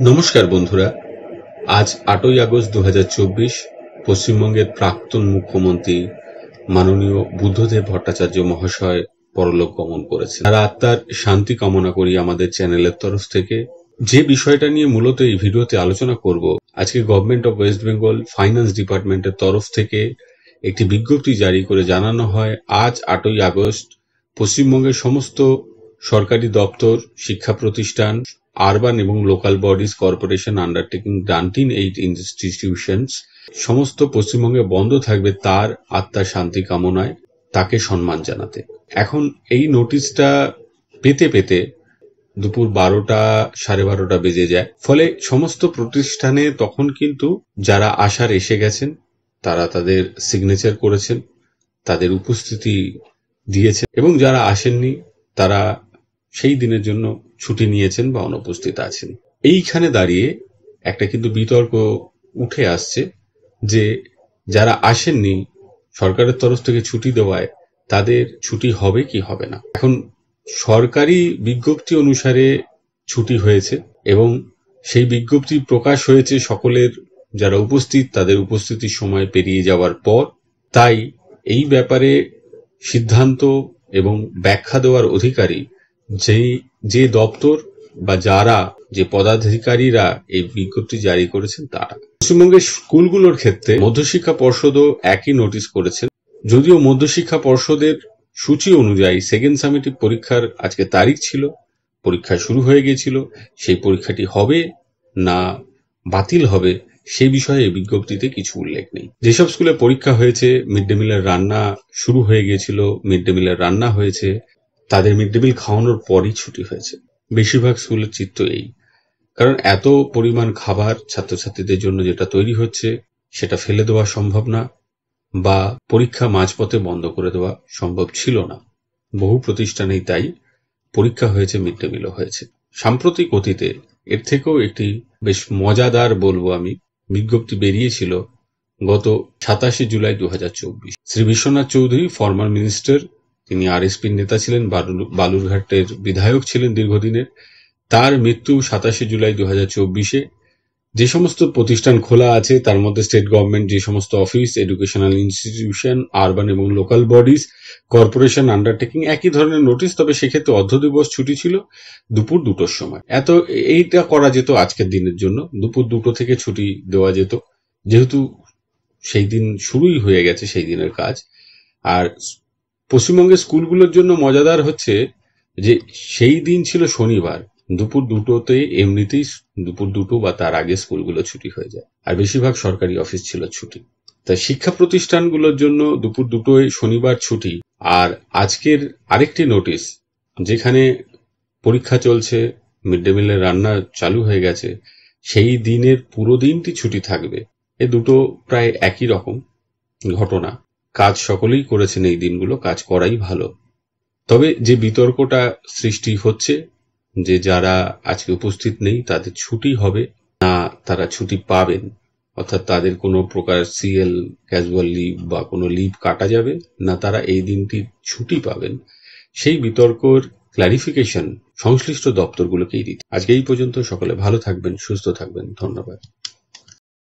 নমস্কার বন্ধুরা, আজ ৮ই আগস্ট ২০২৪ পশ্চিমবঙ্গের প্রাক্তন মুখ্যমন্ত্রী মাননীয় বুদ্ধদেব ভট্টাচার্য মহাশয় পরলোক গমন করেছেন। তার আত্মার শান্তি কামনা করি আমাদের চ্যানেলের তরফ থেকে। যে বিষয়টা নিয়ে মূলত এই ভিডিওতে আলোচনা করব, আজকে government of West Bengal finance ডিপার্টমেন্টের তরফ থেকে একটি বিজ্ঞপ্তি জারি করে জানানো হয়, আজ ৮ই আগস্ট পশ্চিমবঙ্গের সমস্ত সরকারি দপ্তর, শিক্ষা প্রতিষ্ঠান, আরবান এবং local bodies, corporation, undertaking, granting aid institutions সমস্ত পশ্চিমবঙ্গে বন্ধ থাকবে তার আত্মার শান্তি কামনায়, তাকে সম্মান জানাতে। এখন এই নোটিশটা পেতে পেতে দুপুর ১২টা, ১২:৩০ বেজে যায়। ফলে সমস্ত প্রতিষ্ঠানে তখন কিন্তু যারা আসার এসে গেছেন তারা তাদের সিগনেচার করেছেন, তাদের উপস্থিতি দিয়েছেন, এবং যারা আসেননি তারা সেই দিনের জন্য ছুটি নিয়েছেন বা অনুপস্থিত আছেন। এইখানে দাঁড়িয়ে একটা কিন্তু বিতর্ক উঠে আসছে যে যারা আসেননি সরকারের তরফ থেকে ছুটি দেওয়ায় তাদের ছুটি হবে কি হবে না। এখন সরকারি বিজ্ঞপ্তি অনুসারে ছুটি হয়েছে এবং সেই বিজ্ঞপ্তি প্রকাশ হয়েছে সকলের যারা উপস্থিত তাদের উপস্থিতির সময় পেরিয়ে যাওয়ার পর। তাই এই ব্যাপারে সিদ্ধান্ত এবং ব্যাখ্যা দেওয়ার অধিকারী যে দপ্তর বা যারা যে পদাধিকারীরা এই বিজ্ঞপ্তি জারি করেছেন তারা। পশ্চিমবঙ্গের স্কুলগুলোর ক্ষেত্রে মধ্যশিক্ষা পর্ষদও একই নোটিশ করেছেন। যদিও মধ্যশিক্ষা পর্ষদের সূচি অনুযায়ী সেকেন্ড সামেটিভ পরীক্ষার আজকে তারিখ ছিল, পরীক্ষা শুরু হয়ে গিয়েছিল, সেই পরীক্ষাটি হবে না বাতিল হবে সেই বিষয়ে এই বিজ্ঞপ্তিতে কিছু উল্লেখ নেই। যেসব স্কুলে পরীক্ষা হয়েছে, মিড ডে মিলের রান্না শুরু হয়ে গিয়েছিল, মিড ডে মিলের রান্না হয়েছে, তাদের মিড ডে মিল খাওয়ানোর পরই ছুটি হয়েছে। বেশিরভাগ স্কুলের চিত্র এই, কারণ এত পরিমাণ খাবার ছাত্রছাত্রীদের জন্য যেটা তৈরি হচ্ছে সেটা ফেলে দেওয়া সম্ভব না, বা পরীক্ষা মাঝপথে বন্ধ করে দেওয়া সম্ভব ছিল না। বহু প্রতিষ্ঠানেই তাই পরীক্ষা হয়েছে, মিড ডে মিলও হয়েছে। সাম্প্রতিক অতীতে এর থেকেও একটি বেশ মজাদার বলবো আমি বিজ্ঞপ্তি বেরিয়েছিল গত ২৭শে জুলাই ২০২৪। শ্রী বিশ্বনাথ চৌধুরী, ফর্মার মিনিস্টার, তিনি আরএসপির নেতা ছিলেন, বালুরঘাটের বিধায়ক ছিলেন দীর্ঘদিনের। তার মৃত্যু ২৭শে জুলাই ২০২৪। যে সমস্ত প্রতিষ্ঠান খোলা আছে তার মধ্যে স্টেট গভর্নমেন্ট যে সমস্ত অফিস, এডুকেশনাল ইনস্টিটিউশন, আরবান এবং লোকাল বডিজ, কর্পোরেশন, আন্ডারটেকিং একই ধরনের নোটিশ, তবে সেক্ষেত্রে অর্ধ দিবস ছুটি ছিল দুপুর ২টোর সময়। এইটা করা যেত আজকের দিনের জন্য, দুপুর ২টো থেকে ছুটি দেওয়া যেত, যেহেতু সেই দিন শুরুই হয়ে গেছে সেই দিনের কাজ। আর পশ্চিমবঙ্গের স্কুলগুলোর জন্য মজাদার হচ্ছে যে সেই দিন ছিল শনিবার, দুপুর ২টোতে এমনিতেই দুপুর ২টো বা তার আগে স্কুলগুলো ছুটি হয়ে যায়, আর বেশিরভাগ সরকারি অফিস ছিল ছুটি। তাই শিক্ষা প্রতিষ্ঠানগুলোর জন্য দুপুর ২টোয় শনিবার ছুটি। আর আজকের আরেকটি নোটিশ, যেখানে পরীক্ষা চলছে, মিড ডে মিলের রান্না চালু হয়ে গেছে, সেই দিনের পুরো দিনটি ছুটি থাকবে। এ দুটো প্রায় একই রকম ঘটনা। কাজ সকলেই করেছেন এই দিনগুলো, কাজ করাই ভালো। তবে যে বিতর্কটা সৃষ্টি হচ্ছে যে যারা আজকে উপস্থিত নেই তাদের ছুটি হবে না তারা ছুটি পাবেন, অর্থাৎ তাদের কোনো প্রকার সিএল, ক্যাজুয়াল লিভ বা কোনো লিভ কাটা যাবে না, তারা এই দিনটি ছুটি পাবেন, সেই বিতর্কর ক্লারিফিকেশন সংশ্লিষ্ট দপ্তরগুলোকেই দিতে। আজকে এই পর্যন্ত। সকলে ভালো থাকবেন, সুস্থ থাকবেন। ধন্যবাদ।